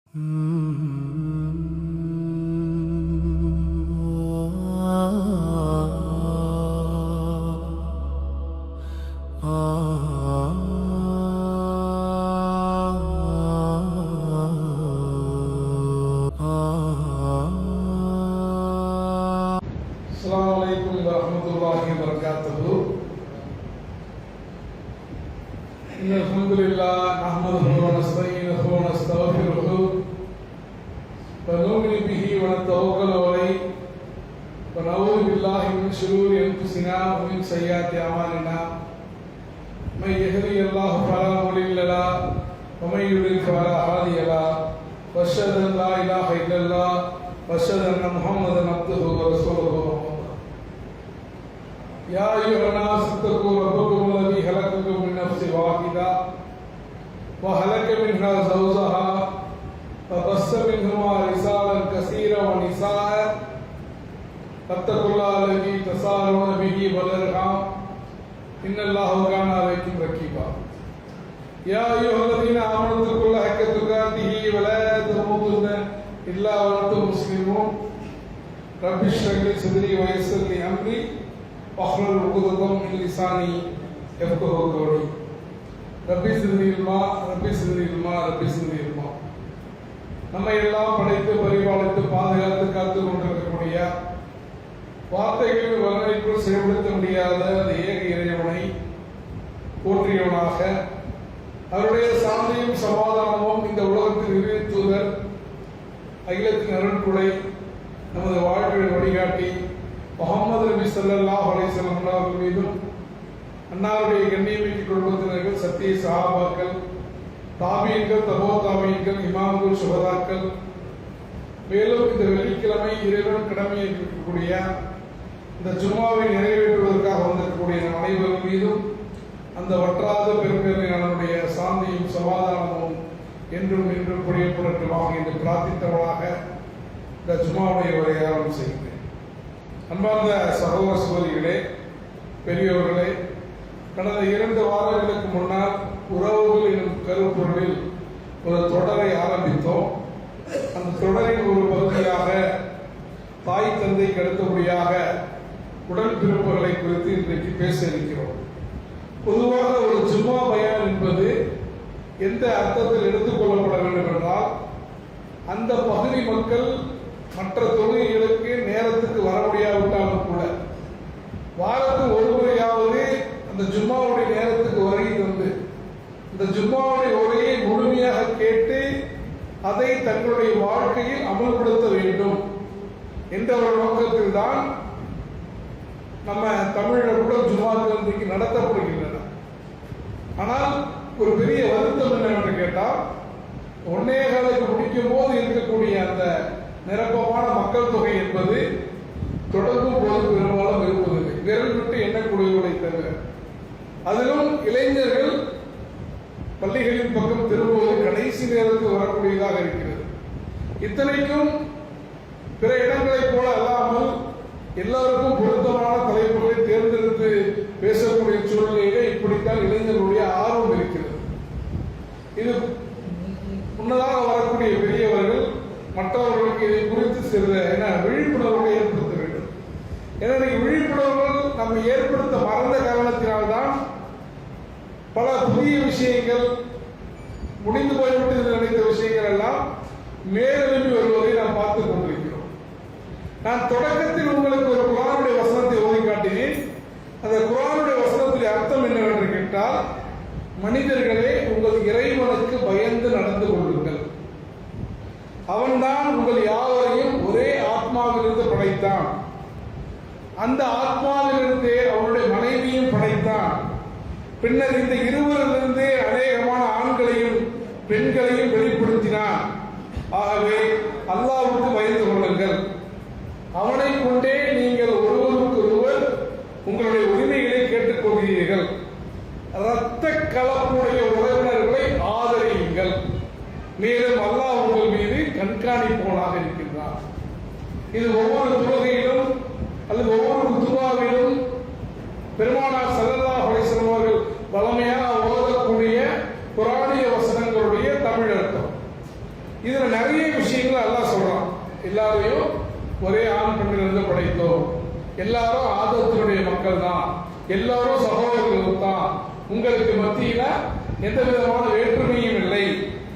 Assalamualaikum warahmatullahi wabarakatuh. Alhamdulillah nahmaduhu wa nasta'inuhu wa nastaghfiruhu wa nu'minu bihi wa natawakkalu alayhi wa na'udzu billahi min shururi anfusina wa min sayyiati a'malina. Man yahdihillahu fala mudilla lahu wa man yudlil fala hadiya lahu. Wa asyhadu an la ilaha illallah wa asyhadu anna Muhammadan abduhu wa rasuluhu. يا أيها الناس اتقوا ربكم الذي خلقكم من نفس واحدة وخلق منها زوجها وبث منهما رجالا كثيرا ونساء فاتقوا الله الذي تساءلون به والأرحام إن الله كان عليكم رقيبا يا أيها الذين آمنوا اتقوا الله حق تقاته ولا تموتن إلا وأنتم مسلمون رب اشرح لي صدري ويسر لي أمري واحلل عقدة من لساني يفقهوا قولي ரப்பி சிறுநீ இல்மா ரப்பி சிறுநீ இல்மா ரப்பி சிறுநீ இல்மா. நம்மை எல்லாம் படைத்து பரிபாலித்து பாதுகாத்து காத்து கொண்டிருக்கக்கூடிய வார்த்தைகளின் வர்ணனைக்குள் செயல்படுத்த முடியாத அந்த ஏக இறைவனை போற்றியவனாக அவருடைய சாந்தியும் சமாதானமும் இந்த உலகத்தின் இறுதி தூதர் அகிலத்தின் அருள்குடை நமது வாழ்வில் வழிகாட்டி முஹம்மது நபி ஸல்லல்லாஹு அலைஹி வஸல்லம் அவர்கள் மீதும் அன்னாருடைய கண்ணியமிக்க குடும்பத்தினர்கள் சத்திய சஹாபாக்கள் தாபீன்கள் தபோ தாபீன்கள் இமாம்கள் சுஹதாக்கள் மேலும் இந்த வெள்ளிக்கிழமை இறைவன் கடமையை இருக்கக்கூடிய இந்த ஜும்மாவை நிறைவேற்றுவதற்காக வந்திருக்கக்கூடிய நம் அனைவரும் மீதும் அந்த வற்றாத பெருமையான சாந்தியும் சமாதானமும் என்றும் என்றும் புரியப்படட்டுமாக என்று பிரார்த்தித்தவர்களாக இந்த ஜும்மாவுடைய உரையை ஆரம்பம் செய்கிறேன். அன்பார்ந்த சகோதர சகோதரிகளே, பெரியோர்களே, கடந்த 2 வாரங்களுக்கு முன்னால் உறவுகள் எனும் கருப்பொருளில் ஒரு தொடரை ஆரம்பித்தோம். அந்த தொடரின் ஒரு பகுதியாக தாய் தந்தைக்கு அடுத்தபடியாக உடன்பிறப்புகளை குறித்து இன்றைக்கு பேச இருக்கிறோம். பொதுவாக ஒரு ஜும்மா பயான் என்பது எந்த அர்த்தத்தில் எடுத்துக்கொள்ளப்பட வேண்டும் என்றால், அந்த பகுதி மக்கள் மற்ற தொழுகைகளுக்கு நேரத்துக்கு வர முடியாவிட்டாலும் கூட வாரத்துக்கு ஒரு முறையாவது அந்த ஜும்மாவுடைய நேரத்துக்கு வருகை தந்து இந்த ஜும்மாவுடைய உரையை முழுமையாக கேட்டு அதை தங்களுடைய வாழ்க்கையில் அமல்படுத்த வேண்டும் என்ற ஒரு நோக்கத்தில் தான் நம்ம தமிழில் கூட ஜும்மாக்கள் இன்றைக்கு நடத்தப்படுகின்றன. ஆனால் ஒரு பெரிய வருத்தம் என்னவென்று கேட்டால், 1.25 காலுக்கு முடிக்கும் போது இருக்கக்கூடிய அந்த நிரப்பமான மக்கள் தொகை என்பது தொடங்கும் போது பெரும்பாலும் இருப்பதில்லை, விரல் விட்டு எண்ணக்கூடியவர்களை தவிர. அதிலும் இளைஞர்கள் பள்ளிகளின் பக்கம் திரும்புவது கடைசி நேரத்தில் வரக்கூடியதாக இருக்கிறது. இத்தனைக்கும் பிற இடங்களைப் போல அல்லாமல் எல்லாருக்கும் பொருத்தமான தலைப்புகளை தேர்ந்தெடுத்து பேசக்கூடிய சூழ்நிலையிலே இப்படித்தான் இளைஞர்களுடைய ஆர்வம் இருக்கிறது. இது முன்னதாக வரக்கூடிய பெரியவர்கள் மற்றவர்களுக்கு இதை குறித்து சிறிது விழிப்புணர்வை ஏற்படுத்த வேண்டும். எனவே விழிப்புணர்வுகள் நம்ம ஏற்படுத்த மறந்த காரணத்தினால்தான் பல புதிய விஷயங்கள், முடிந்து போய்விட்டு நினைத்த விஷயங்கள் எல்லாம் மேலெழும்பி வருவதை நாம் பார்த்துக் கொண்டிருக்கிறோம். நான் தொடக்கத்தில் உங்களுக்கு ஒரு குர்ஆனுடைய வசனத்தை ஓதி காட்டினேன். அந்த குர்ஆனுடைய வசனத்துடைய அர்த்தம் என்னவென்று கேட்டால், மனிதர்களே, உங்கள் இறைவனுக்கு பயந்து நடந்து கொள்ளுங்கள். அவன்தான் உங்கள் யாவரையும் ஒரே ஆத்மாவிலிருந்து படைத்தான். அந்த ஆத்மாவிலிருந்தே அவனுடைய மனைவியும் படைத்தான். பின்னர் இந்த இருவரிலிருந்தே அநேகமான ஆண்களையும் பெண்களையும் வெளிப்படுத்தினான். ஆகவே அல்லாஹ்வுக்கு பயந்து கொள்ளுங்கள். அவனை கொண்டே நீங்கள் ஒருவருக்கு ஒருவர் உங்களுடைய உரிமைகளை கேட்டுக்கொள்கிறீர்கள். இரத்த கலப்புடைய உறவினர்களை ஆதரியுங்கள். மேலும் அல்லாஹ் உங்கள் மீது கண்காணிப்பவனாக இருக்கின்றான். இது ஒவ்வொரு தொழுகையிலும் அல்லது ஒவ்வொரு துஆவிலும் பெருமானார் ஸல்லல்லாஹு அலைஹி வஸல்லம் அவர்கள் வளமையாக ஓதக்கூடிய குர்ஆனிய வசனங்களுடைய தமிழ் அர்த்தம். இதுல நிறைய விஷயங்கள் அல்லாஹ் சொல்றான். எல்லாரையும் ஒரே ஆண் பெண்ணிலிருந்து படைத்தோம், எல்லாரும் ஆதத்தினுடைய மக்கள் தான், எல்லாரும் சகோதரர்கள் தான், உங்களுக்கு மத்தியில எந்த விதமான வேற்றுமையும் இல்லை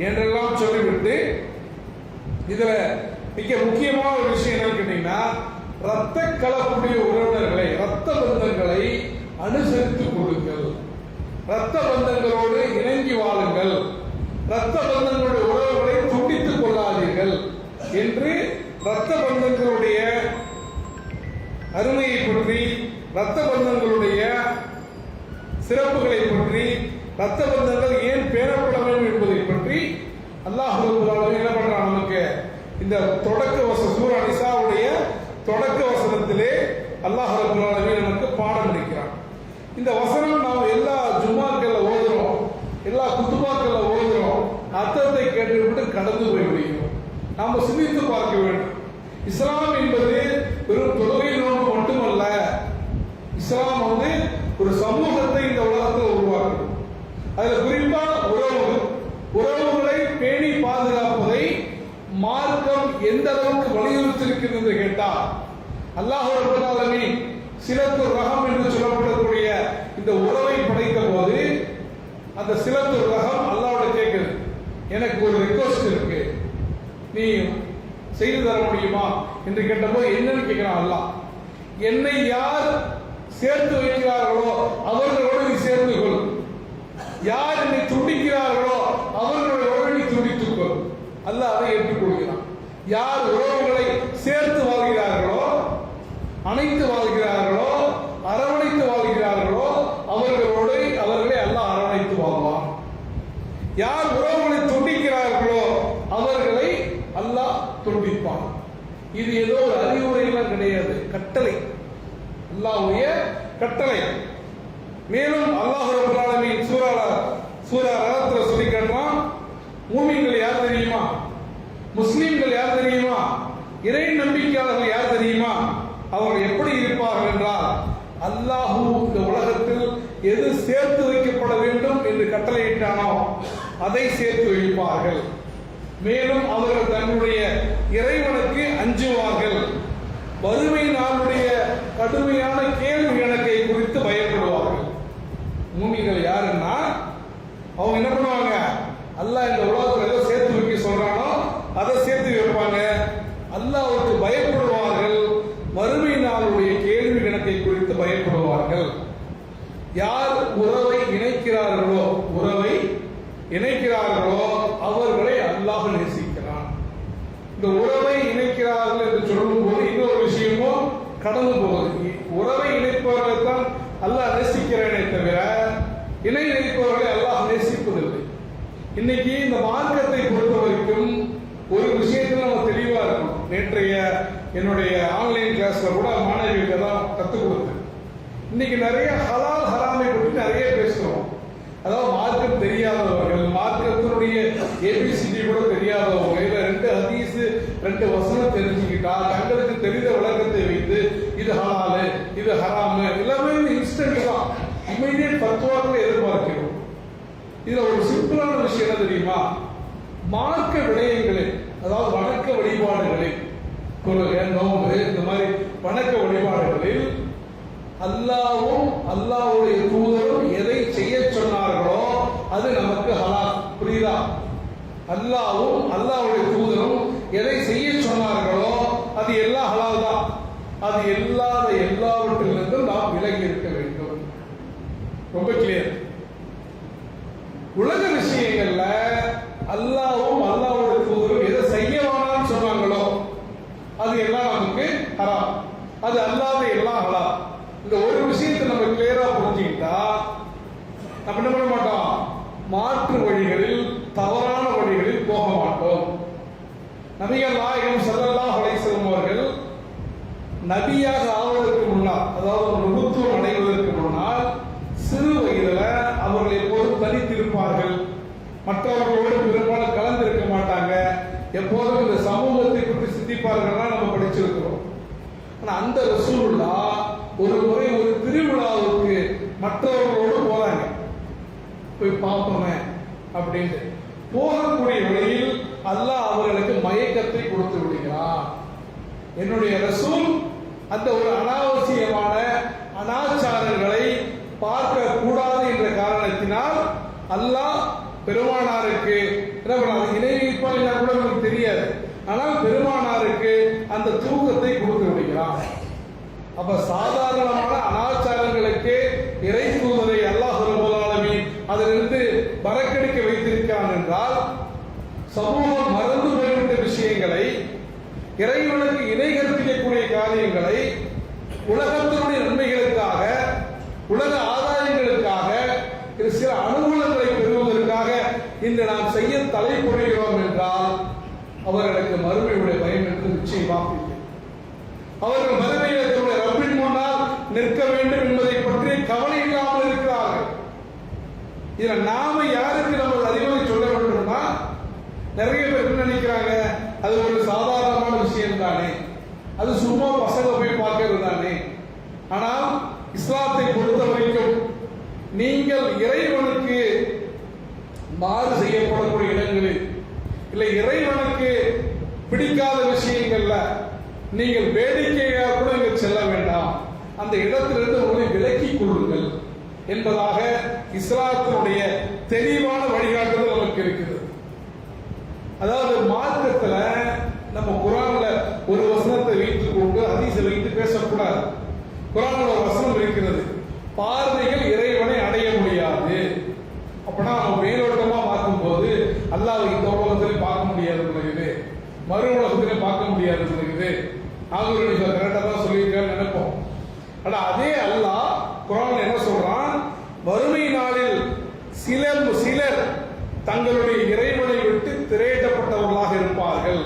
என்றெல்லாம் சொல்லிவிட்டு இதுல மிக முக்கியமான ஒரு விஷயம் என்னன்னு கேட்டீங்கன்னா, ரத்த கலப்புடைய உறவினர்களை, ரத்த பந்தங்களை அனுசரித்துக் கொடுங்கள், ரத்த பந்தங்களோடு இணங்கி வாழுங்கள், ரத்த பந்தங்களுடைய உறவுகளை துண்டித்துக் கொள்ளாதீர்கள் என்று ரத்த பந்தங்களுடைய அருமையை பற்றி, ரத்த பந்தங்களுடைய சிறப்புகளை பற்றி, ரத்த பந்தங்கள் ஏன் பேணப்பட வேண்டும் என்பதை பற்றி அல்லாஹ் என்ன பண்றான், நமக்கு இந்த தொடக்க வசனம் சூரா நிசாவுடைய தொடக்க வசனத்திலே அல்லாஹ் ரப்பல் ஆலமீன் நமக்கு பாடம் அளிக்கிறான். இந்த வசனம் நாம் எல்லா ஜும்மாக்கள்ல ஓதுறோம், எல்லா குத்துபாக்கள்ல ஓதுறோம், அர்த்தத்தை கேட்டுவிட்டு கடந்து போய் விடுகிறோம். நாம் சிந்தித்து பார்க்க வேண்டும். இஸ்லாம் என்பது வெறும் தொழுகை நோன்பு மட்டுமல்ல. இஸ்லாம் ஒரு சமூகத்தை இந்த உலகத்தில் உருவாக்கும். அதுல குறிப்பா உறவுகளை பேணி பாதுகாப்பதை மார்க்கம் எந்த அளவுக்கு வலியுறுத்திருக்கிறது என்று கேட்டால், அல்லாஹ் ரப்பல் ஆலமீன் சிலத்துர் ரஹம் என்று சொல்லப்படக்கூடிய இந்த உறவை படைத்த போது அந்த சிலத்துர் ரஹம் அல்லாஹ்வோட கேட்குது, எனக்கு ஒரு ரிக்வெஸ்ட் இருக்கு, நீ செய்து தர முடியுமா என்று கேட்டபோது என்னன்னு கேட்கிறான் அல்லாஹ். என்னை யார் சேர்த்து வைக்கிறார்களோ அவர்களோடு நீ சேர்ந்து கொள், யார் என்னை துண்டிக்கிறார்களோ அவர்களோடு நீ துண்டித்துக் கொள். அல்லாஹ் அதை ஏற்றுக்கொள்கிறான். யார் உறவுகளை சேர்த்து வாழ்கிறார்களோ, அணைத்து வாழ்கிறார்களோ, அரவணைத்து வாழ்கிறார்களோ அவர்களை அல்லாஹ் அரவணைத்து வாழ்வான். யார் உறவுகளை துண்டிக்கிறார்களோ அவர்களை அல்லாஹ் துண்டிப்பான். இது ஏதோ ஒரு அறிவுரையெல்லாம் கிடையாது, கட்டளை, அல்லாஹ்வுடைய கட்டளை. மேலும் அல்லாஹ் ரப்பல் ஆலமீன் சூரா ரஹ்மத்ல சொல்லி காட்டுறான், மூமின்கள் யார் தெரியுமா, முஸ்லிம்கள் யார் தெரியுமா, இறை நம்பிக்கையாளர்கள் யார் தெரியுமா, அவர்கள் எப்படி இருப்பார்கள் என்றால், அல்லாஹ் இந்த உலகத்தில் எது சேர்த்து வைக்கப்பட வேண்டும் என்று கட்டளையிட்டானோ அதை சேர்த்து வைப்பார்கள். மேலும் அவர்கள் தன்னுடைய இறைவனுக்கு அஞ்சுவார்கள். வறுமை நாளுடைய கடுமையான கேள்வி கணக்கை குறித்து பயப்படுவார்கள். மூமின்கள் யாருன்னா அவங்க என்ன பண்ணுவாங்க, அல்லாஹ் இந்த உலகத்தில் ஏதோ சேர்த்து வைக்க சொல்றானோ அதை சேர்த்து வைப்பாங்க. அல்லாஹ்வுக்கு பயப்படுவார்கள். வறுமை நாளுடைய கேள்வி கணக்கை குறித்து பயப்படுவார்கள். யார் உறவை இணைக்கிறார்களோ அவர்களை அல்லாஹ் நேசிக்கிறான். இந்த உறவை இணைக்கிறார்கள் என்று சொல்லும் போது இன்னொரு விஷயமும் கடந்து போகுது. உறவை இணைப்பவர்களை தான் அல்லாஹ் நேசிக்கிறேனே தவிர இணை இணைப்பவர்களை அல்லாஹ் நேசிப்பதில்லை. இன்னைக்கு இந்த மார்க்கத்தை பொறுத்த வரைக்கும் ஒரு விஷயத்துல நம்ம தெளிவா இருக்கணும். நேற்றைய என்னுடைய ஆன்லைன் கிளாஸ்ல கூட மாணவிகளுக்கு தான் கற்றுக் கொடுத்தேன். இன்னைக்கு நிறைய ஹலால் ஹராமை பற்றி நிறைய பேசுறோம். அதாவது மார்க்கம் தெரியாதவர்கள், மார்க்கத்தினுடைய ஏபிசிடி கூட தெரியாதவங்க, இல்ல 2 ஹதீஸ் 2 வசனம் தெரிஞ்சுக்கிட்டா தங்களுக்கு தெரிந்த விளக்கத்தை வைத்து இது ஹலாலு இது ஹராமு எல்லாமே இன்ஸ்டன்ட் தான், இமீடியட் பத்துவாக்களை எதிர்பார்க்கிறோம். இதுல ஒரு சிம்பிளான விஷயம் என்ன தெரியுமா, மார்க்க விடயங்களில், அதாவது வணக்க வழிபாடுகளில், தொழுகை, நோன்பு, இந்த மாதிரி வணக்க வழிபாடுகளில் அல்லாஹ்வும் அல்லாஹ்வுடைய தூதரும் எதை செய்ய சொன்னார்களோ அது நமக்கு ஹலால். புரியுதா? அல்லாஹ்வும் அல்லாஹ்வுடைய தூதரும் எதை செய்ய சொன்னார்களோ அது எல்லாம் ஹலால் தான். அது எல்லாவற்றிலிருந்து நாம் விலகி இருக்க வேண்டும். ரொம்ப கிளியர். உலக விஷயங்கள்ல அல்லாஹ்வும் அல்லாஹ்வுடைய தூதரும் எதை செய்ய வேணாம்னு சொன்னாங்களோ அது எல்லாம் நமக்கு ஹராம், அது அல்லாத எல்லாம் ஹலால். இந்த ஒரு விஷயத்தை நம்ம கிளியரா புரிஞ்சுக்கிட்டா நம்ம என்ன பண்ண மாட்டோம், மாற்று வழிகளில் தவறான வழிகளில் போக மாட்டோம். நபிகள் நாயகம் ஸல்லல்லாஹு அலைஹி வஸல்லம் அவர்கள் நபியாக ஆவதற்கு முன்னால், அதாவது நுபுத்துவம் அடைவதற்கு முன்னால் சிறு வயதுல அவர்கள் எப்போதும் தனித்திருப்பார்கள், மற்றவர்களோடு பெரும்பாலும் கலந்திருக்க மாட்டாங்க, எப்போதும் இந்த சமூகத்தை பற்றி சிந்திப்பார்கள் நம்ம படிச்சிருக்கிறோம். ஆனா அந்த ரசூலுல்லாஹ் ஒரு முறை ஒரு திருவிழாவுக்கு மற்றவர்களோடு போறாங்க, போய் பார்ப்போமே அப்படின்ட்டு. போகக்கூடிய வழியில் அல்லாஹ் அவர்களுக்கு மயக்கத்தை கொடுத்து விடுகிறான். என்னுடைய ரசூல் அந்த ஒரு அனாவசியமான அனாச்சாரங்களை பார்க்க கூடாது என்ற காரணத்தினால் அல்லாஹ் பெருமானாருக்கு இணை வைப்பான் கூட நமக்கு தெரியாது, ஆனால் பெருமானாருக்கு அந்த தூக்கத்தை கொடுத்து விடுகிறான். அப்ப சாதாரணமான அனாச்சாரங்களுக்கு இறை தூதரை அல்லாஹ் ரப்பல் ஆலமீன் அதிலிருந்து பறக்கெடுக்க வைத்திருக்கிறான் என்றால், சமூகம் மறந்து போய்விட்ட விஷயங்களை, இறைவனுக்கு இணை கற்பிக்கக்கூடிய காரியங்களை உலகத்தினுடைய நன்மைகளுக்காக, உலக ஆதாயங்களுக்காக, சில அனுகூலங்களை பெறுவதற்காக இன்று நாம் செய்ய தலைப்படுகிறோம் என்றால் அவர்களுக்கு மறுமையுடைய பயம் என்று நிச்சயமாக இல்லை. அவர்கள் மறுமையில் தன்னுடைய ரப்பின் முன்னால் நிற்க வேண்டும் என்பதை பற்றி கவலை இல்லாமல் இருக்கிறார்கள். இதில் நாம யாருக்கு நம்ம அறிவுரை சொல்ல வேண்டும்னா, நிறைய பேர் என்ன நினைக்கிறாங்க, அது ஒரு சாதாரணமான விஷயம் தானே, அது சும்மா பசங்க போய் பார்க்கிறது தானே. ஆனால் இஸ்லாத்தை பொறுத்த வரைக்கும் நீங்கள் இறைவனுக்கு மாறு செய்யப்படக்கூடிய இடங்களில், இல்லை இறைவனுக்கு பிடிக்காத விஷயங்கள்ல நீங்கள் வேடிக்கையாக கூட நீங்கள் செல்ல வேண்டாம், அந்த இடத்திலிருந்து உங்களை விலக்கிக் கொள்ளுங்கள் என்பதாக இஸ்லாத்தினுடைய தெளிவான வழிகாட்டுதல் நமக்கு இருக்குது. அதாவது மார்க்கத்துல நம்ம குர்ஆன்ல ஒரு வசனத்தை வைத்துக் கொண்டு ஹதீஸை வைத்து பேசக்கூடாது. குர்ஆன்ல ஒரு வசனம் இருக்கிறது, பார்வைகள் இறைவனை அடைய முடியாது. அப்படின்னா நம்ம மேலோட்டமா பார்க்கும் போது அல்லாஹ் இந்த உலகத்திலே பார்க்க முடியாது இருக்குது, மறு உலகத்திலே பார்க்க முடியாது இருக்குது, ஆகுரு கரெக்டா தான் சொல்லியிருக்கான்னு நினைப்போம். ஆனா அதே அல்லாஹ் குர்ஆன்ல என்ன சொல்றான், வறுமை நாளில் சிலர் தங்களுடைய இறைவனை விட்டு திரையிடப்பட்டவர்களாக இருப்பார்கள்,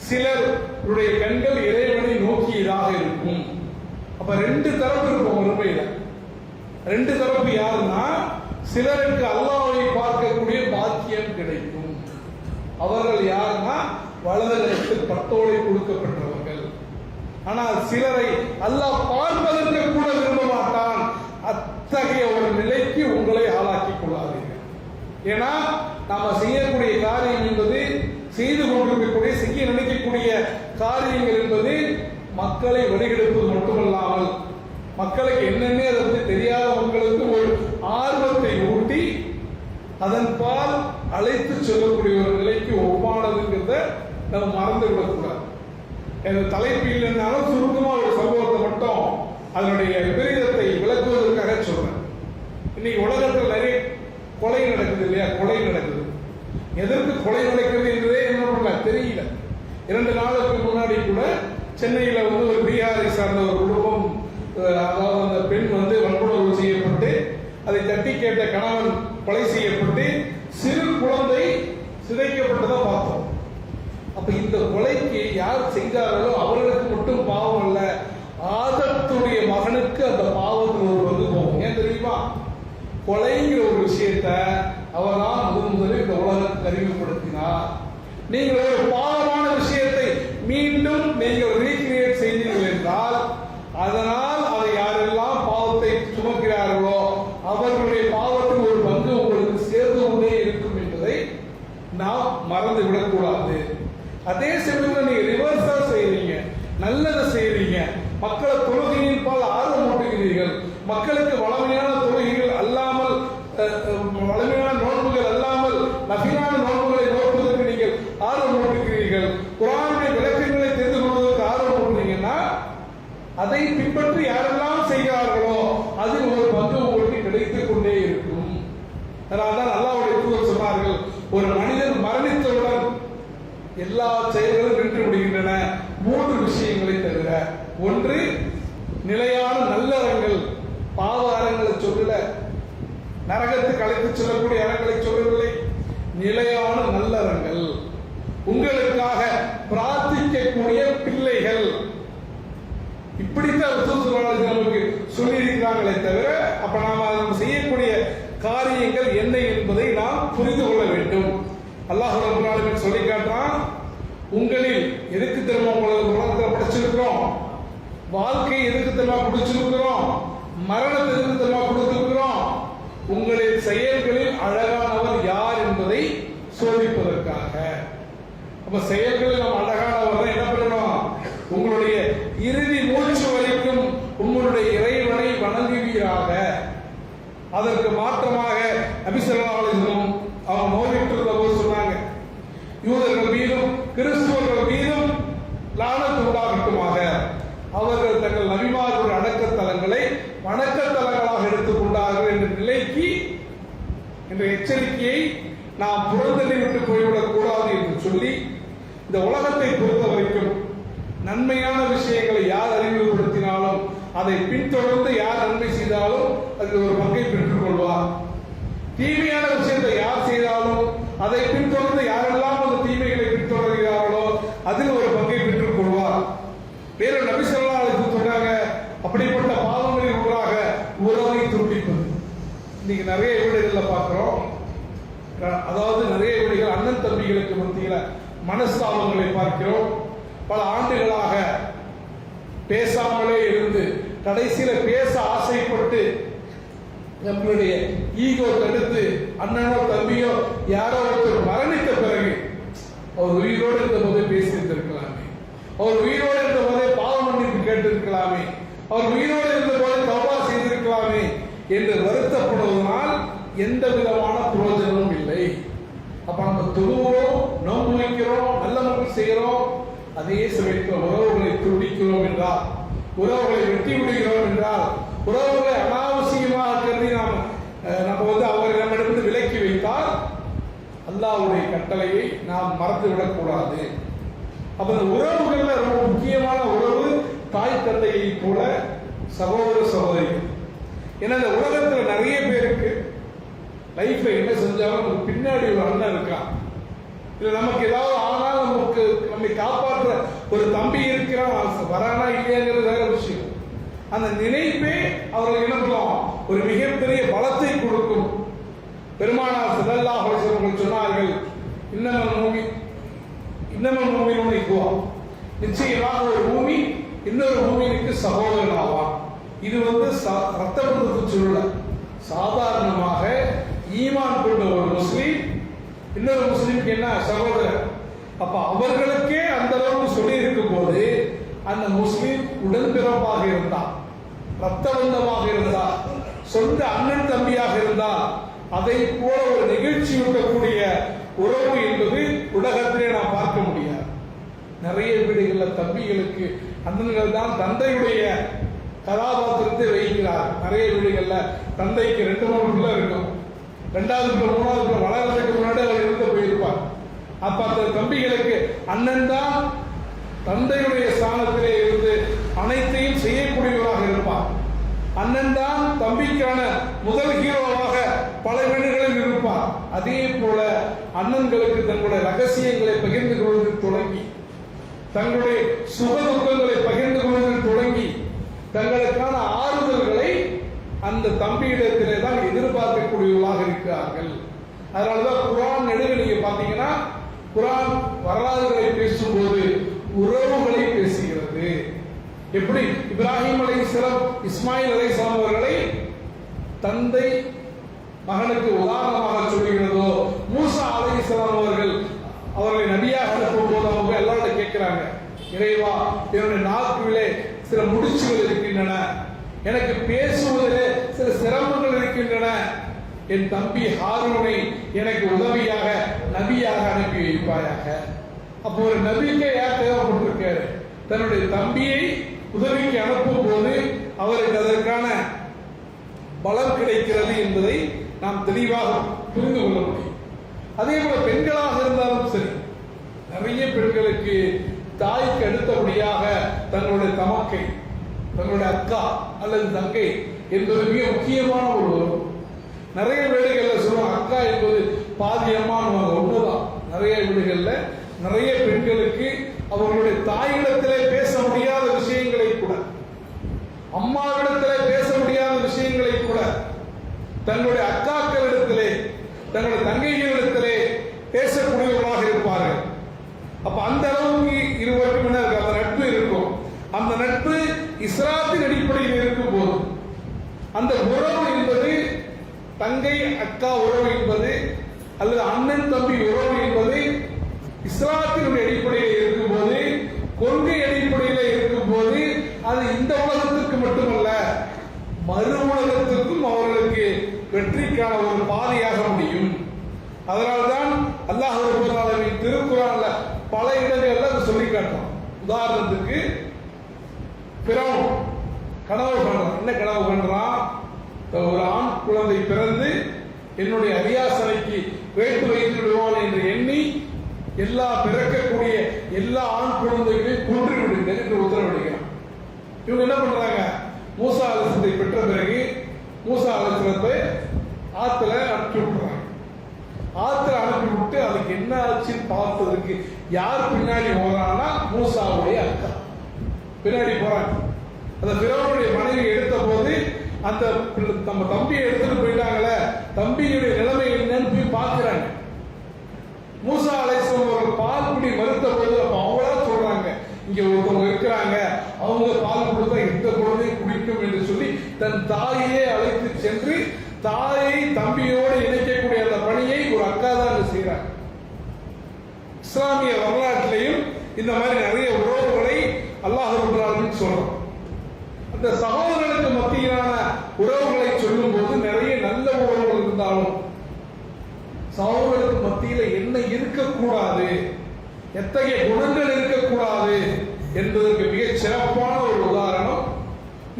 சிலருடைய கண்கள் இறைவனை நோக்கியதாக இருக்கும். அப்ப ரெண்டு தரப்பு இருக்கும் வறுமையில. ரெண்டு தரப்பு யாருன்னா, சிலருக்கு அல்லாஹ்வை பார்க்கக்கூடிய பாக்கியம் கிடைக்கும். அவர்கள் யாருன்னா வலதுகரத்தில் பட்டோலை கொடுக்கப்பட்டவர்கள். ஆனால் சிலரை அல்லாஹ் பார்ப்பதற்கு கூட விரும்ப மாட்டான். அத்தகைய ஒரு நிலைக்கு உங்களை ஆளாக்கிக் கொள்ளாதீர்கள். ஏன்னா நாம செய்யக்கூடிய காரியம் என்பது, செய்து கொண்டிருக்கக்கூடிய, செய்ய நினைக்கக்கூடிய காரியங்கள் என்பது மக்களை வழிகெடுப்பது மட்டுமல்லாமல், மக்களுக்கு என்னென்ன அதை பற்றி தெரியாத மக்களுக்கு ஒரு ஆர்வத்தை ஊட்டி அதன் பால் அழைத்து செல்லக்கூடிய ஒரு நிலைக்கு ஒவ்வானதுங்கிறத நம்ம மறந்து விடக்கூடாது. எனது தலைப்பில் இருந்தாலும் சுருக்கமா ஒரு சம்பவத்தை மட்டும் அதனுடைய விபரீதத்தை விளக்குவதற்காக சொல்றேன். இன்னைக்கு உலகத்தில் நிறைய கொலை நடக்குது இல்லையா, கொலை நடக்குது. எதற்கு கொலை நடக்கிறது என்றதே என்ன தெரியல. 2 நாளுக்கு முன்னாடி கூட சென்னையில ஒரு பீகாரை சார்ந்த ஒரு குடும்பம், அதாவது அந்த பெண் வன்புணர்வு செய்யப்பட்டு அதை தட்டி கேட்ட கணவன் கொலை செய்யப்பட்டு சிறு குழந்தை சிதைக்கப்பட்டதை பார்த்தோம். அப்ப இந்த கொலைக்கு யார் செய்தார்களோ அவர்களுக்கு மட்டும் பாவம் அல்ல, ஆதத்துடைய மகனுக்கு அந்த பாவத்தில் ஒரு பங்கு போகும். ஏன் தெரியுமா? கொலைங்கிற ஒரு விஷயத்த அவர்தான் முதலில் இந்த உலகத்துக்கு அறிமுகப்படுத்தினார். நீங்கள் ஒரு பாவமான விஷயத்தை மீண்டும் நீங்கள் ரீக்ரியேட் செய்தீர்கள் என்றால், அதனால் அதை யாரெல்லாம் பாவத்தை சுமக்கிறார்களோ அவர்களுடைய பாவத்தில் ஒரு பங்கு உங்களுக்கு சேர்ந்து கொண்டே இருக்கும் என்பதை நாம் மறந்து விடக்கூடாது. அதே சமயத்தில் நீங்க ரிவர்ஸா செய்றீங்க, நல்லதை செய்றீங்க, மக்களை தொழுகையின் பால் ஆர்வம் ஊட்டுகிறீர்கள், மக்களுக்கு வளமையான தொழுகைகள் அல்லாமல், வளமையான நோன்புகள் அல்லாமல் நஃபிலான நோன்புகளை நோக்குவதற்கு நீங்கள் ஆர்வம் ஊட்டுகிறீர்கள், குர்ஆனுடைய விளக்கங்களை தெரிந்து கொள்வதற்கு ஆர்வம் ஊட்டுறீங்கன்னா, அதை பின்பற்றி யாரெல்லாம் செய்கிறார்களோ அதில் ஒரு பங்கு உங்களுக்கு கிடைத்துக் கொண்டே இருக்கும். அதனால்தான் அல்லாஹ்வுடைய தூதர் சொன்னார்கள், ஒரு மனிதன் மரணித்தவுடன் எல்லா செயல்களும் நின்று விடுகின்றன 3 விஷயங்களை தவிர. ஒன்று, நிலையான நல்லறங்கள், பாவ அறங்களை சொல்லல, நரகத்துக்கு அழைத்து செல்லக்கூடிய அறங்களை சொல்லவில்லை, நிலையான நல்லறங்கள், உங்களுக்காக பிரார்த்திக்கக்கூடிய பிள்ளைகள். இப்படித்தான் நமக்கு சொல்லி இருக்கிறாங்களே தவிர, அப்ப நாம செய்யக்கூடிய காரியங்கள் என்ன என்பதை நாம் புரிந்து கொள்ள வேண்டும். அல்லாஹ் ரப்பல் ஆலமீன் சொல்லி காட்டுறான், உங்களில் எதுக்கு தெரியுமா உலகத்தில் படைச்சிருக்கிறோம், வாழ்க்கை எதுக்கு தெரியுமா கொடுத்திருக்கிறோம், மரணத்தை எதுக்கு தெரியுமா கொடுத்திருக்கிறோம், உங்களின் செயல்களில் அழகானவர் யார் என்பதை சோதிப்பதற்காக. அப்ப செயல்கள் நம்ம அழகானவர் என்ன பண்ணணும்? உங்களுடைய இறுதி மூச்சு வரைக்கும் உங்களுடைய இறைவனை வணங்குவீராக. அதற்கு மாற்றமாக நபி ஸல்லல்லாஹு அலைஹி வஸல்லம் அவங்க நோயிட்டிருந்த போது சொன்னாங்க, யூதர்கள் மீதும் கிறிஸ்துவர்கள் மீதும் லானத் உண்டாகட்டுமாக. அவர்கள் தங்கள் நபிமார்களுடைய அடக்கத்தலங்களை வணக்கத்தலங்களாக எடுத்துக் கொண்டார்கள் என்ற நிலைக்கு, என்ற எச்சரிக்கையை நாம் புறந்தள்ளி விட்டு போய்விடக் கூடாது என்று சொல்லி, இந்த உலகத்தை பொறுத்த வரைக்கும் நன்மையான விஷயங்களை யார் அறிமுகப்படுத்தினாலும் அதை பின்தொடர்ந்து யார் நன்மை செய்தாலும் அதில் ஒரு பங்கை பெற்றுக் கொள்வார். தீமையான விஷயத்தை யார் செய்தாலும் அதை பின்தொடர்ந்து யாரெல்லாம் அந்த தீமைகளை பின்தொடர்கிறார்களோ அதில் ஒரு பங்கை பெற்றுக் கொள்வார். வேறு நபி ஸல்லல்லாஹு அலைஹி வஸல்லம் சொன்னாங்க, அப்படிப்பட்ட பாவங்களில் ஒன்றாக உறவை துண்டிப்பது. இன்னைக்கு நிறைய வீடுகள்ல பார்க்கிறோம். அதாவது நிறைய வீடுகள் அண்ணன் தம்பிகளுக்கு மத்தியில மனஸ்தாபங்களை பார்க்கிறோம். பல ஆண்டுகளாக பேசாமலே இருந்து கடைசியில பேச ஆசைப்பட்டு நம்மளுடைய ஈகோ தடுத்து அண்ணனோ தம்பியோ யாரோ ஒருத்தர் மரணித்த பிறகு அவர் உயிரோடு இருந்த போதே பேசியிருந்திருக்கலாமே, அவர் உயிரோடு இருந்த போதே பாவ மன்னிப்பு கேட்டிருக்கலாமே, அவர் உயிரோடு இருந்த போதே தௌபா செய்திருக்கலாமே என்று வருத்தப்படுவதனால் எந்த விதமான பிரயோஜனமும் இல்லை. அப்ப நம்ம தொழுவோம், நோன்பு வைக்கிறோம், நல்ல முறை செய்கிறோம், அதே சமயத்தில் உறவுகளை துண்டிக்கிறோம் என்றால், உறவுகளை வெட்டி விடுகிறோம் என்றால், உறவுகளை அனாவசியமாக கருதி நம்ம அவரை நம்மிடமிருந்து விலக்கி வைத்தால் அல்லாஹ்வுடைய கட்டளையை நாம் மறந்துவிடக் கூடாது. அப்ப இந்த உறவுகள்ல ரொம்ப முக்கியமான உறவு தாய் தந்தையை போல சகோதர சகோதரிகள். ஏன்னா இந்த உலகத்துல நிறைய பேருக்கு லைஃப்ல என்ன செஞ்சாலும் நமக்கு பின்னாடி ஒரு அண்ணன் இருக்கான், இல்ல நமக்கு ஏதாவது ஆனால் நமக்கு நம்மை காப்பாற்ற ஒரு தம்பி இருக்கிறான், வரானா இல்லையாங்கிறது வேற விஷயம். அந்த நினைப்பே அவர்கள் இனப்பலாம் ஒரு மிகப்பெரிய பலத்தை கொடுக்கும். பெருமானார் ஸல்லல்லாஹு அலைஹி வஸல்லம் சொன்னார்கள், இன்னமல் மூமினூன இக்வா, நிச்சயமாக ஒரு மூமின் இன்னொரு மூமினுக்கு சகோதரன் ஆவான். இது ரத்த பந்தத்தை சொல்லல, சாதாரணமாக ஈமான் கொண்ட ஒரு முஸ்லீம் இன்னொரு முஸ்லீமுக்கு என்ன சகோதரர். அப்ப அவர்களுக்கே அந்த அளவுக்கு சொல்லி இருக்கும் போது அந்த முஸ்லீம் உடன்பிறப்பாக இருந்தால், ரத்த பந்தமாக இருந்தால், சொந்த அண்ணன் தம்பியாக இருந்தால், அதை போல ஒரு நிகழ்ச்சி இருக்கக்கூடிய உறவு என்பது உலகத்திலே நாம் பார்க்க முடியாது. நிறைய வீடுகளில் தம்பிகளுக்கு அண்ணன்கள் தான் தந்தையுடைய கதாபாத்திரத்தை வைக்கிறார். நிறைய வீடுகளில் தந்தைக்கு 2-3 பிள்ளை இருக்கும், 2வது பிள்ளை 3வது பிள்ளை வளர்றதுக்கு முன்னாடி அவர் இருந்து போயிருப்பார். அப்ப அந்த தம்பிகளுக்கு அண்ணன் தான் தந்தையுடைய ஸ்தானத்திலே இருந்து அனைத்தையும் செய்யக்கூடியவராக இருப்பார். அண்ணன் தான் தம்பிக்கான முதல் ஹீரோவாக பல வீடுகளில் இருப்பார். அதே போல அண்ணன்களுக்கு தங்களுடைய ரகசியங்களை பகிர்ந்து கொள்வதில் தொடங்கி, தங்களுடைய சுக துக்கங்களை பகிர்ந்து கொள்வதில் தொடங்கி, தங்களுக்கான ஆறுதல்களை அந்த தம்பியிடத்திலே தான் எதிர்பார்க்கக்கூடியவர்களாக இருக்கிறார்கள். அதனாலதான் குர்ஆன் நெடுக நீங்க பாத்தீங்கன்னா, குர்ஆன் வரலாறுகளை பேசும்போது உறவுகளை பேசுகிறது. எப்படி இப்ராஹிம் அலைஹிஸ்ஸலாம் இஸ்மாயில் அலைஹிஸ்ஸலாம் அவர்களை தந்தை மகனுக்கு உதாரணமாக சொல்லுகிறதோ, மூசா அலைஹிஸ்ஸலாம் அவர்களை நபியாக அனுப்பும் போது அவங்க எல்லாரும் கேட்கிறாங்க, இறைவா என்னுடைய நாக்கிலே சில முடிச்சுகள் இருக்கின்றன, எனக்கு பேசுவதிலே சில சிரமங்கள் இருக்கின்றன, என் தம்பி ஹாரூனை எனக்கு உதவியாக நபியாக அனுப்பி வைப்பாயாக. அப்போ ஒரு நபிக்கே யார் தேவைப்பட்டிருக்காரு? தன்னுடைய தம்பியை உதவிக்கு அனுப்பும் போது அவருக்கு அதற்கான பலம் கிடைக்கிறது என்பதை நாம் தெளிவாக புரிந்து கொள்ள முடியும். அதே போல பெண்களாக இருந்தாலும் சரி, நிறைய பெண்களுக்கு தாய்க்கு அடுத்தபடியாக தங்களுடைய தமக்கை, தங்களுடைய அக்கா அல்லது தங்கை என்பது மிக முக்கியமான ஒரு உறவு. நிறைய வீடுகள்ல சொல்லுவாங்க அக்கா என்பது பாதி அம்மான்னு, உண்மைதான். நிறைய வீடுகள்ல நிறைய பெண்களுக்கு அவர்களுடைய தாயிடத்திலே பேச முடியாத விஷயங்களை கூட, அம்மாவிடத்திலே பேச முடியாத விஷயங்களை கூட தங்களுடைய அக்காக்களிடத்திலே, தங்களுடைய தங்கைகளிடத்திலே பேசக்கூடியவர்களாக இருப்பார்கள். அப்ப அந்த அளவுக்கு இருவருக்கும் என்ன இருக்கு? அந்த நட்பு இருக்கும். அந்த நட்பு இஸ்லாத்தின் அடிப்படையில் இருக்கும் போது அந்த உறவு என்பது, தங்கை அக்கா உறவு என்பது அல்லது அண்ணன் தம்பி உறவு என்பது இஸ்லாத்தினுடைய பல இடங்கள்ல அதை சொல்லி காட்டலாம். உதாரணத்துக்கு பிறவும் கனவு காண்றான். என்ன கனவு காண்றான்? ஒரு ஆண் குழந்தை பிறந்து என்னுடைய அரியாசனைக்கு வேட்டு வைத்து விடுவான் என்று எண்ணி எல்லா பிறக்கக்கூடிய எல்லா ஆண் குழந்தைகளையும் கொன்று விடுங்கள் என்று உத்தரவிடுகிறான். இவங்க என்ன பண்றாங்க? மூசா அலைஹிஸ்ஸலாத்தை பெற்ற பிறகு மூசா அலைஹிஸ்ஸலாத்தை ஆத்துல அனுப்பி விட்டுறாங்க. ஆத்துல அனுப்பி விட்டு அதுக்கு என்ன ஆச்சுன்னு பார்த்ததுக்கு யார் பின்னாடி போறான்னா மூசாவுடைய அக்கா பின்னாடி போறாங்க. அந்த பிறவனுடைய மனைவி எடுத்த போது அந்த நம்ம தம்பியை எடுத்துட்டு போயிட்டாங்களே, தம்பியுடைய நிலைமை என்னன்னு போய் பார்க்கிறாங்க. மூசா அலைஹிஸ்ஸலாம் அவர்கள் பால் குடி மறுத்த போது அப்ப அவங்களா சொல்றாங்க, இங்க ஒருத்தவங்க இருக்கிறாங்க, அவங்க பால் கொடுத்தா எந்த குழந்தையும் குடிக்கும் என்று சொல்லி தன் தாயே அழைத்து சென்று தாயை தம்பியோடு இணைக்கக்கூடிய அந்த பணியை ஒரு அக்கா தான் செய்யறாங்க. இஸ்லாமிய வரலாற்றிலையும் இந்த மாதிரி நிறைய உறவுகளை அல்லாஹ் ரப்பல் ஆலமீன் சொல்றோம். அந்த சகோதரர்களுக்கு மத்தியிலான உறவுகளை சொல்லும் போது நிறைய நல்ல உறவுகள் இருந்தாலும் சகோதரர்களுக்கு மத்தியில என்ன இருக்கக்கூடாது, எத்தகைய குணங்கள் இருக்கக்கூடாது என்பதற்கு மிக சிறப்பான ஒரு உதாரணம்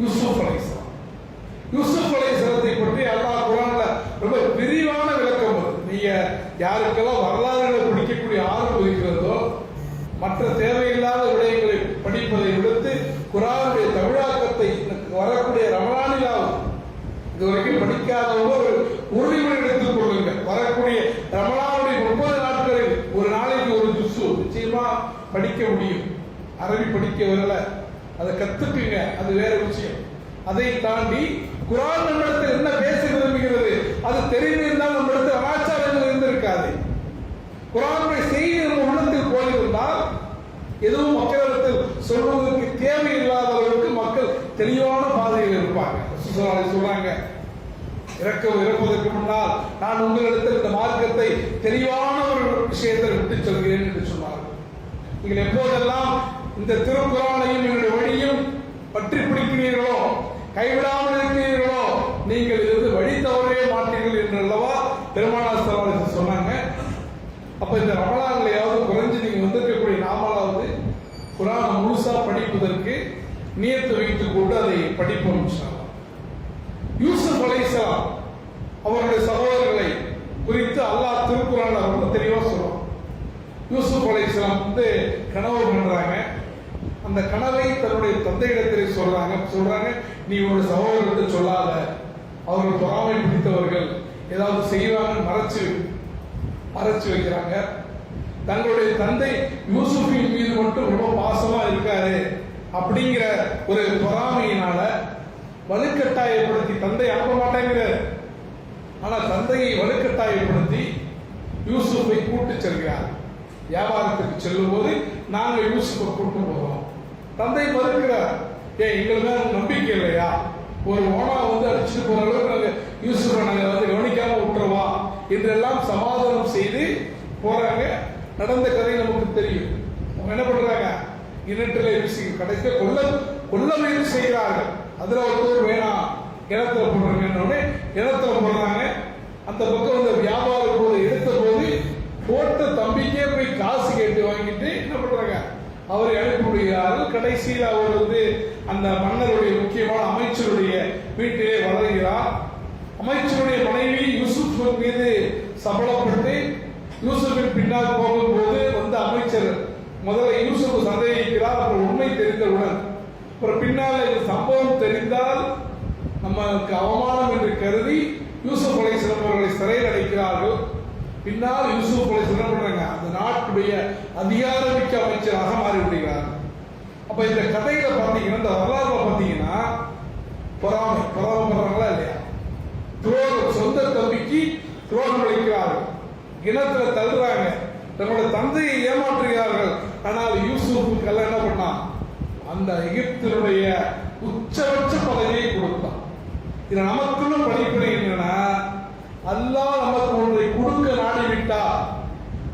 யூசுப் அலைஹிஸ்ஸலாம். யூசுப் அலைஹிஸ்ஸலாத்தை பற்றி அல்லாஹ் குர்ஆன்ல ரொம்ப விரிவான விளக்கம் வருது. நீங்க யாருக்கெல்லாம் வரலாறுகளை படிக்கக்கூடிய ஆர்வம் இருக்கிறதோ மற்ற தேவையில்லாத விடயங்களை படிப்பதை விடுத்து குர்ஆனுடைய தமிழாக்கத்தை வரக்கூடிய ரமலானிலாவது இதுவரைக்கும் படிக்காதவங்க ஒரு உறுதிமொழி எடுத்துக் கொள்ளுங்க. வரக்கூடிய ரமலானுடைய 30 நாட்களில் ஒரு நாளைக்கு ஒரு ஜுஸு நிச்சயமா படிக்க முடியும். அரபி படிக்க வரல, அதை கத்துக்குங்க, அது வேற விஷயம். அதை தாண்டி குர்ஆன் நம்மிடத்தில் என்ன பேச விரும்புகிறது அது தெரிந்திருந்தால் நம்மிடத்தில் அனாச்சாரங்கள் இருந்திருக்காது. குர்ஆனுடைய செய்தி நம்ம உள்ளத்தில் போயிருந்தால் எதுவும் மக்களிடத்தில் சொல்வதற்கு தேவையில்லாத அளவுக்கு மக்கள் தெளிவான பாதையில் இருப்பாங்க. சொல்றாங்க, இறப்பதற்கு முன்னால் நான் உங்களிடத்தில் இந்த மார்க்கத்தை தெளிவான ஒரு விஷயத்தை விட்டு சொல்கிறேன் என்று சொன்னார்கள். நீங்கள் எப்போதெல்லாம் இந்த திருக்குர்ஆனையும் என்னுடைய வழியும் பற்றி பிடிக்கிறீர்களோ, கைவிடாமல் இருக்கிறீர்களோ, நீங்கள் இருந்து வழி தவறவே மாட்டீர்கள் என்று அல்லவா பெருமானார் ஸல்லல்லாஹு அலைஹி வஸல்லம் சொன்னாங்க. அப்ப இந்த ரமலான்லயாவது குறைஞ்சு நீங்க வந்திருக்கக்கூடிய நாமளாவது குர்ஆனை முழுசா படிப்பதற்கு நியத்து வைத்துக் கொண்டு அதை படிப்போம் இன்ஷா அல்லாஹ். யூசுப் அலைஹிஸ்ஸலாம் அவருடைய சகோதரர்களை குறித்து அல்லாஹ் திருக்குர்ஆன்ல ரொம்ப தெளிவா சொல்றான். யூசுப் அலைஹிஸ்ஸலாம் கனவு பண்றாங்க. அந்த கனவை தன்னுடைய தந்தையிடத்தில் சொல்றாங்க நீ உன்னுடைய சகோதரர்கிட்ட சொல்லாத, அவர்கள் பொறாமை பிடித்தவர்கள் ஏதாவது செய்வாங்க மறைச்சு வைக்கிறாங்க. தங்களுடைய தந்தை யூசுஃபின் மீது மட்டும் ரொம்ப பாசமா இருக்காரு அப்படிங்கிற ஒரு பொறாமையினால வலுக்கட்டாயப்படுத்தி தந்தை அனுப்ப மாட்டேங்கிறார். ஆனா தந்தையை வலுக்கட்டாயப்படுத்தி யூசுஃபை கூட்டு செல்கிறார். வியாபாரத்துக்கு செல்லும் போது நாங்கள் யூசுஃபை கூட்டு போகிறோம். தந்தை மறுக்கிறார். எங்களுக்கு மேல நம்பிக்கை இல்லையா? ஒரு ஓனா அடிச்சுட்டு போற அளவுக்கு நாங்க யூசுஃபை நாங்க கவனிக்காம விட்டுருவா என்றெல்லாம் சமாதானம் செய்து போறாங்க. நடந்த கதை நமக்கு தெரியும். அவங்க என்ன பண்றாங்க? கிணற்றில வீசி கடைசியா கொல்ல முயற்சி செய்கிறார்கள். அதுல ஒருத்தர் வேணாம் கிணத்துல போடுறாங்க, கிணத்துல போடுறாங்க. அந்த பக்கம் வியாபார பொருளை எடுத்த போது போட்ட தம்பிக்கே போய் காசு கேட்டு வாங்கிட்டு என்ன பண்றாங்க? அவரை அனுப்பி விடுகிறார்கள். கடைசியில் அவர் அந்த மன்னருடைய முக்கியமான அமைச்சருடைய வீட்டிலே வளர்கிறார். அமைச்சருடைய மனைவி யூசுப் மீது சபலப்பட்டு யூசுஃபின் பின்னால் போகும்போது அமைச்சர் முதல்ல யூசுப் சந்தேகிக்கிறார். அப்புறம் உண்மை தெரிந்தவுடன் அப்புறம் பின்னால் இந்த சம்பவம் தெரிந்தால் நமக்கு அவமானம் என்று கருதி யூசுப் அலைஹிஸ்ஸலாம் அவர்களை சிறையில் அடைக்கிறார்கள். பின்னால் யூசுப் அலைஹிஸ்ஸலாம் பண்றாங்க அந்த நாட்டுடைய அதிகாரமிக்க அமைச்சராக மாறிவிடுகிறார். அப்ப இந்த கதையில பாத்தீங்கன்னா, இந்த வரலாறுல பாத்தீங்கன்னா பொறாமை பண்றாங்களா இல்லையா? துரோகம், சொந்த தம்பிக்கு துரோகம் அளிக்கிறார்கள், கிணத்துல தள்ளுறாங்க, தன்னோட தந்தையை ஏமாற்றுகிறார்கள். ஆனால் யூசுஃபுக்கு எல்லாம் என்ன பண்ணான்? அந்த எகிப்தினுடைய உச்சபட்ச பதவியை கொடுத்தான். இது நமக்குள்ள படிப்பினை என்னன்னா, அல்லாஹ் நமக்கு ஒன்றை கொடுக்க நாடிவிட்டால்,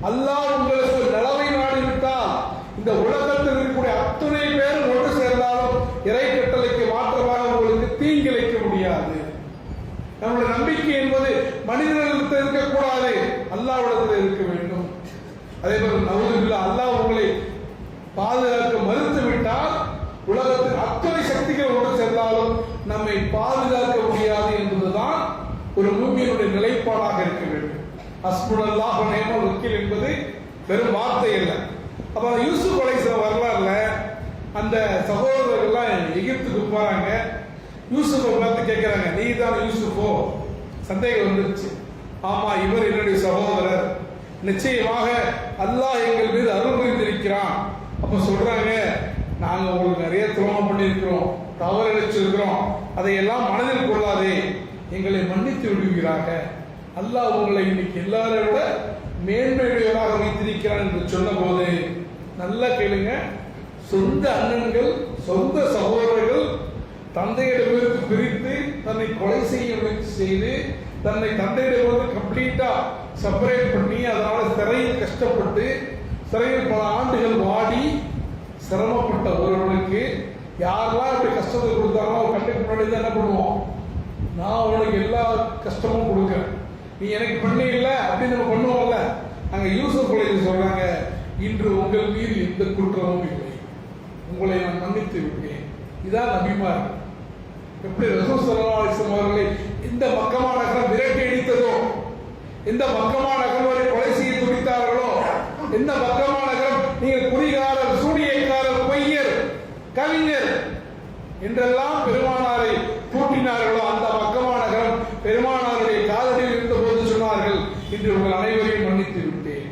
அல்லாஹ் உங்களுக்கு நலவை நாடிவிட்டால், இந்த உலகத்தில் இருக்கக்கூடிய அத்துணை பேரும் ஒன்று சேர்ந்தாலும் இறை கட்டளைக்கு மாற்றமாக உங்களுக்கு தீங்கிழைக்க முடியாது. நம்முடைய நம்பிக்கை என்பது மனிதர்களிடத்தில் இருக்கக்கூடாது, அல்லாஹ்விடத்தில் இருக்க வேண்டும். அதே போல நவுதுபில்லாஹ் ஹஸ்புனல்லாஹ் வ நிஅமல் வக்கீல் என்பது வெறும் வார்த்தை அல்ல. அப்ப யூசுப் அலைஹிஸ்ஸலாம் வரலாறுல அந்த சகோதரர்கள்லாம் எகிப்துக்கு போறாங்க. யூசுஃபை பார்த்து கேட்கிறாங்க, நீ தான் யூசுஃபோ? சந்தேகம் வந்துருச்சு. ஆமா, இவர் என்னுடைய சகோதரர், நிச்சயமாக அல்லாஹ் எங்கள் மீது அருள் புரிந்திருக்கிறான். அப்ப சொல்றாங்க, நாங்க உங்களுக்கு நிறைய துரோகம் பண்ணியிருக்கிறோம், தவறு இழைச்சிருக்கிறோம், அதையெல்லாம் மனதில் கொள்ளாதே, எங்களை மன்னித்து விடுகிறாங்க. அல்லாஹ் உங்களை இன்னைக்கு எல்லாரை விட மேன்மையுடையவராக வைத்திருக்கிறான் என்று சொன்ன போது நல்லா கேளுங்க, சொந்த அண்ணன்கள் சொந்த சகோதரர்கள் தந்தையிடமிருந்து பிரித்து தன்னை கொலை செய்ய முயற்சி செய்து தன்னை தந்தையிடமிருந்து கம்ப்ளீட்டா செப்பரேட் பண்ணி அதனால சிறையில் கஷ்டப்பட்டு சிறையில் பல ஆண்டுகள் வாடி சிரமப்பட்ட ஒருவனுக்கு யாரெல்லாம் இப்படி கஷ்டத்தை கொடுத்தாங்களோ அவர் கண்ணுக்கு முன்னாடி தான் என்ன பண்ணுவோம், நான் உனக்கு எல்லா கஷ்டமும் கொடுக்குறேன், நீ எனக்கு பண்ணி இல்லை அப்படின்னு நம்ம பண்ணுவோம்ல. அங்க யூசுப் அலைஹிஸ்ஸலாம் சொல்றாங்க, இன்று உங்கள் மீது எந்த குற்றமும் இல்லை, உங்களை நான் மன்னித்து விட்டேன். இதான் நபிமார். எப்படி ரசூல் ஸல்லல்லாஹு அலைஹி வஸல்லம் அவர்களை இந்த மக்கமா நகரம் விரட்டி அடித்ததோ, இந்த மக்கமா நகரம் வரை கொலை செய்ய துடித்தார்களோ, இந்த மக்கமா நகரம் நீங்கள் குறிகாரர், சூனியக்காரர், பொய்யர், கவிஞர் என்றெல்லாம் பெருமானாரை தூட்டினார்களோ, அந்த மக்கமா நகரம் பெருமானாருடைய காதலில் இருந்த போது சொன்னார்கள், இன்று உங்கள் அனைவரையும் மன்னித்து விட்டேன்.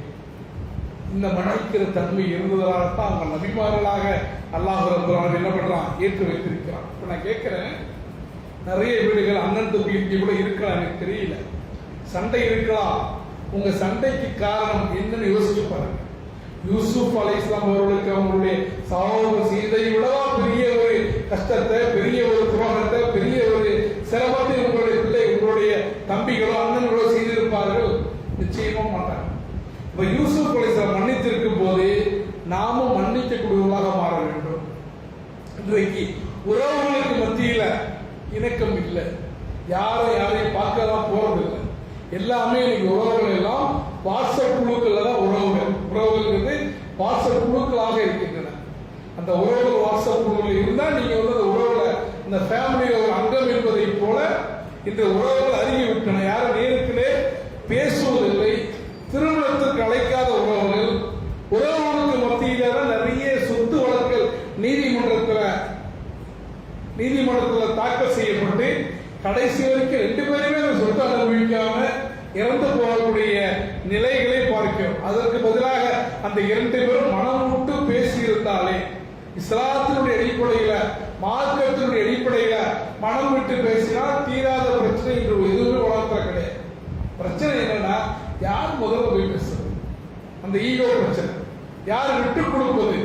இந்த மன்னிக்கிற தன்மை இருந்ததால்தான் அவங்க நபிமார்களாக அல்லாஹ் ரப்பல் ஆலமீன் என்ன பண்றான், ஏற்று வைத்திருக்கிறான். இப்ப நான் கேட்கிறேன், நிறைய வீடுகள் அண்ணன் தம்பி கூட இருக்கலாம், எனக்கு தெரியல, சண்டை இருக்கலாம். உங்க சண்டைக்கு காரணம் என்னன்னு யோசிச்சு பாருங்க. யூசுப் அலைஹிஸ்ஸலாம் அவர்களுக்கு அவங்களுடைய சகோதரர் செய்ததை விடவா பெரிய ஒரு கஷ்டத்தை, பெரிய ஒரு துரோகத்தை, பெரிய ஒரு சிரமத்தை உங்களுடைய பிள்ளை, உங்களுடைய தம்பிகளோ அண்ணன்களோ செய்திருப்பார்கள்? நிச்சயமா மாட்டாங்க. இப்ப யூசுப் அலைஹிஸ்ஸலாம் மன்னித்திருக்கும் போது நாமும் மன்னிக்கக்கூடியவர்களாக மாற வேண்டும். இன்றைக்கு உறவுகளுக்கு மத்தியில இணக்கம் இல்லை, யாரையும் பார்க்கலாம் போறது இல்லை. எல்லாமே இன்னைக்கு உறவுகள் எல்லாம் வாட்ஸ்அப் குழுக்கள்ல தான் உறவுகள் வாட்ஸ்அப் குழுக்களாக இருக்கின்றன. அந்த உறவுகள் வாட்ஸ்அப் குழுவில் இருந்தால் நீங்க அந்த உறவுல இந்த ஃபேமிலியில ஒரு அங்கம் என்பதை போல இந்த உறவுகள் அறிவிவிட்டன. யாரும் நேருக்குள்ளே பேசுவதில்லை. திருமணத்திற்கு அழைக்காத உறவுகள், உறவுகளுக்கு மத்தியில நிறைய சொத்து வழக்குகள் நீதிமன்றத்தில் தாக்கல் செய்யப்பட்டு கடைசி வரைக்கும் 2 பேருமே அந்த சொத்து அனுபவிக்காம இறந்து போகக்கூடிய நிலைகளை பார்க்கிறோம். அதற்கு பதிலாக அந்த 2 பேரும் மனம் விட்டு பேசி இருந்தாலே, இஸ்லாத்தினுடைய அடிப்படையில, மார்க்கத்தினுடைய அடிப்படையில மனம் விட்டு பேசினால் தீராத பிரச்சனை இன்று எதுவுமே வளர்த்த கிடையாது. பிரச்சனை என்னன்னா, யார் முதல்ல போய் பேசுறது, அந்த ஈகோ பிரச்சனை. யார் விட்டு கொடுப்பது,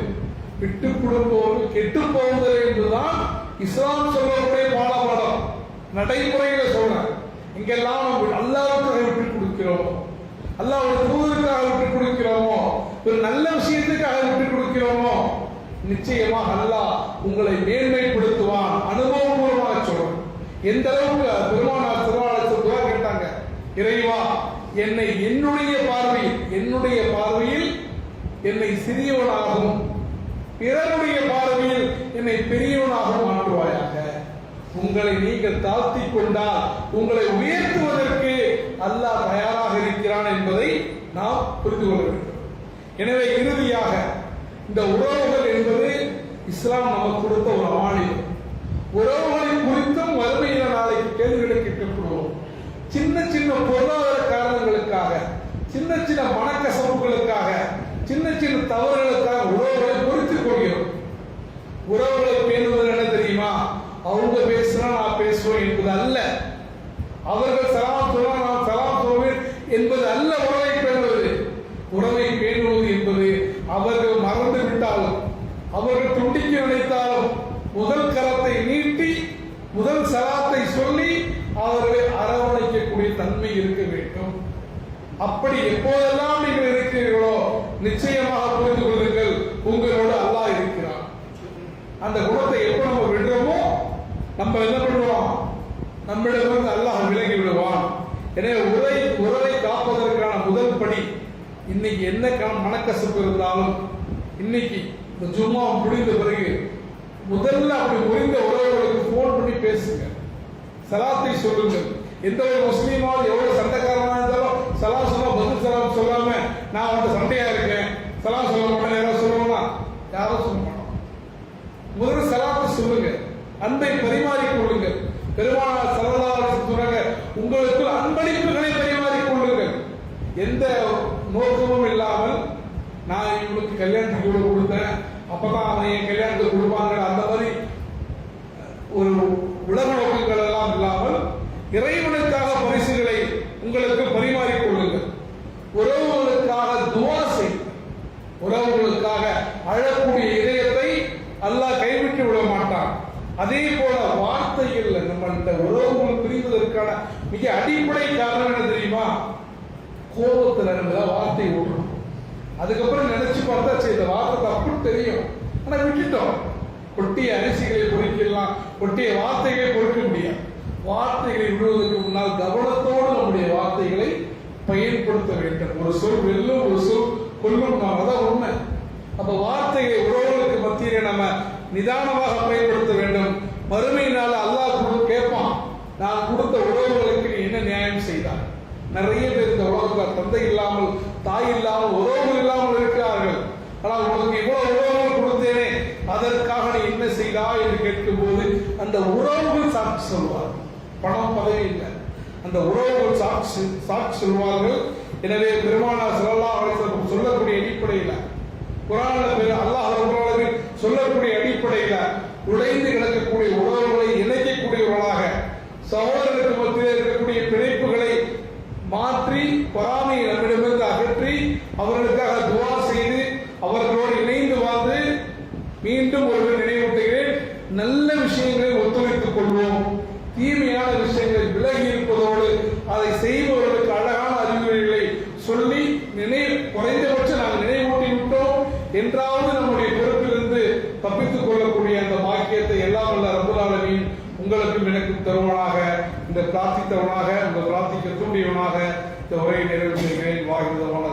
விட்டு கொடுப்பவர்கள் கெட்டு போவது என்றுதான் இஸ்லாம் சொல்லக்கூடிய பாடம். நடைமுறையில சொல்றேன், இங்கெல்லாம் நம்ம அல்லாஹ்வுக்காக விட்டு கொடுக்கிறோமோ, அல்லாஹ்வுடைய தூதருக்காக விட்டு கொடுக்கிறோமோ, ஒரு நல்ல விஷயத்துக்காக விட்டு கொடுக்கிறோமோ, நிச்சயமாக அல்லாஹ் உங்களை மேன்மைப்படுத்துவான். அனுபவபூர்வமாக சொல்றேன். எந்த அளவுக்கு பெருமானார் திருவாளர் கேட்டாங்க, இறைவா என்னை என்னுடைய பார்வையில் என்னை சிறியவனாகவும் பிறருடைய பார்வையில் என்னை பெரியவனாகவும் மாற்றுவாயாக. உங்களை நீங்கள் தாழ்த்தி கொண்டால் உங்களை உயர்த்துவதற்கு அல்லாஹ் தயாராக இருக்கிறான் என்பதை நாம் புரிந்து கொள்ள வேண்டும். எனவே இறுதியாக இந்த உறவுகள் என்பது இஸ்லாம் நமக்கு கொடுத்த ஒரு அமானிதம். உறவுகளை குறித்தும் வறுமையில நாளைக்கு கேள்விகளை கேட்கப்படுவோம். சின்ன சின்ன பொருளாதார காரணங்களுக்காக, சின்ன சின்ன மனக்கசப்புகளுக்காக, சின்ன சின்ன தவறுகளுக்காக உறவுகளை குறித்துக் கொள்கிறோம். உறவுகளை பேணுவது என்ன தெரியுமா? அவங்க பேசினா நான் பேசுவேன் என்பது அல்ல, அவர்கள் சலாம் சொல்ல நான் சலாம் சொல்வேன் என்பது அல்ல. உறவை பேணுவது, உறவை பேணுவது என்பது அவர்கள் மறந்து விட்டாலும், அவர்கள் துண்டிக்க நினைத்தாலும் முதல் கரத்தை நீட்டி முதல் சலாத்தை சொல்லி அவர்களை அரவணைக்கக்கூடிய தன்மை இருக்க வேண்டும். அப்படி எப்போதெல்லாம் நீங்கள் இருக்கிறீர்களோ நிச்சயமாக புரிந்து கொள்ளுங்கள், உங்களோடு அல்லாஹ் இருக்கிறான். அந்த குணத்தை எப்ப நம்ம விடுறோமோ நம்ம என்ன பண்ணுவோம், நம்மிடமிருந்து அல்லாஹ் விலகி விடுவான். எனவே உறவை காப்பதற்கான முதல் படி, இன்னைக்கு என்ன மனக்கசப்பு இருந்தாலும் இன்னைக்கு இந்த ஜும்மா முடிந்த பிறகு முதல்ல அப்படி முறிந்த உறவுகளுக்கு போன் பண்ணி பேசுங்க, சலாத்தை சொல்லுங்கள். எந்த ஒரு முஸ்லீமாவது எவ்வளவு சண்டைக்காரனா இருந்தாலும் சலாம் சொன்னா பதில் சலாம் சொல்லாம நான் வந்து சண்டையா இருக்கேன் சலாம் சொல்ல மாட்டேன் யாராவது சொல்லுவாங்களா? யாரும் சொல்ல மாட்டோம். முதல்ல சலாத்தை சொல்லுங்க, அன்பை பரிமாறிக் கொள்ளுங்கள். பெருமானார் ஸல்லல்லாஹு அலைஹி வஸல்லம் சொன்னாங்க, உங்களுக்கு அன்பளிப்புகளை பரிமாறிக் கொள்ளுங்கள். எந்த நோக்கமும் இல்லாமல் நான் இவங்களுக்கு கல்யாணத்துக்கு இவ்வளவு கொடுத்தேன் அப்பதான் அவன் என் கல்யாணத்துக்கு கொடுப்பாங்க அந்த மாதிரி ஒரு உலக நோக்கங்கள் எல்லாம் இல்லாமல் இறைவனுக்காக பரிசுகளை உங்களுக்கு பரிமாறிக் கொள்ளுங்கள். உறவுகளுக்காக துஆ செய்யுங்கள். உறவுகளுக்காக அழக்கூடிய இதயத்தை அல்லாஹ் கைவிட்டு விட மாட்டான். அதே போல வார்த்தைகள் நம்ம உறவுகள் பிரிவதற்கான மிக அடிப்படை காரணம் என்ன தெரியுமா? கோபத்துல இருந்தா வார்த்தை விட்டுரும். அதுக்கப்புறம் நினைச்சு பார்த்தா செய்த வார்த்தை தப்புன்னு தெரியும், ஆனா விட்டுட்டோம். கொட்டிய அரிசிகளை பொறிக்கலாம், கொட்டிய வார்த்தைகளை பொறுக்க முடியாது. வார்த்தைகளை விடுவதற்கு முன்னால் கவனத்தோடு நம்முடைய வார்த்தைகளை பயன்படுத்த வேண்டும். ஒரு சொல் வெல்லும், ஒரு சொல் கொல்லும். அதான் உண்மை. அப்ப வார்த்தைகளை உறவுகளுக்கு மத்தியிலே நம்ம நிதானமாக பயன்படுத்த வேண்டும். மறுமை நாள் அல்லாஹ் கேட்பான், நான் கொடுத்த உறவுகளுக்கு என்ன நியாயம் செய்தார்? நிறைய பேர் இந்த உலகத்தில் தந்தை இல்லாமல் தாய் இல்லாமல் உறவுகள் இல்லாமல் இருக்கிறார்கள். ஆனால் உங்களுக்கு இவ்வளவு உறவுகள் கொடுத்தேனே அதற்காக நீ என்ன செய்தா என்று கேட்கும் போது அந்த உறவுகள் சாட்சி சொல்வார். பணம் பதவி இல்லை, அந்த உறவுகள் சாட்சி சொல்வார்கள். எனவே பெருமானார் ஸல்லல்லாஹு அலைஹி வஸல்லம் சொல்லக்கூடிய அடிப்படையில் குர்ஆன்ல அல்லாஹ் ரப்பல் ஆலமீன் சொல்லக்கூடிய அடிப்படையில் உடைந்து கிடக்கக்கூடிய உறவுகளை இணைக்கக்கூடியவர்களாக சகோதரர்களுக்கு மத்தியில் இருக்கக்கூடிய பிணைப்புகளை மாற்றி பொறாமையை நம்மிடமிருந்து அகற்றி அவர்களுக்காக துஆ செய்து அவர்களோடு இணைந்து வாழ்ந்து மீண்டும் ஒரு நினைவூட்டுகிறேன், நல்ல விஷயங்களை ஒத்துழைத்துக் கொள்வோம். தீமையான விஷயங்களை விலகி இருப்பதோடு அதை செய்பவர்களுக்கு அழகான அறிவுரைகளை சொல்லி குறைந்தபட்சம் நாங்கள் நினைவூட்டி விட்டோம் என்றாவது நம்முடைய பொறுப்பிலிருந்து தப்பித்துக் கொள்ளக்கூடிய அந்த பாக்கியத்தை எல்லாம் வல்ல ரப்பல் ஆலமீன் உங்களுக்கும் எனக்கும் தருவனாக. இந்த பிரார்த்தித்தவனாக, இந்த பிரார்த்திக்க தூண்டியவனாக இந்த உரையை நிறைவு செய்கிறேன். வாகிதமான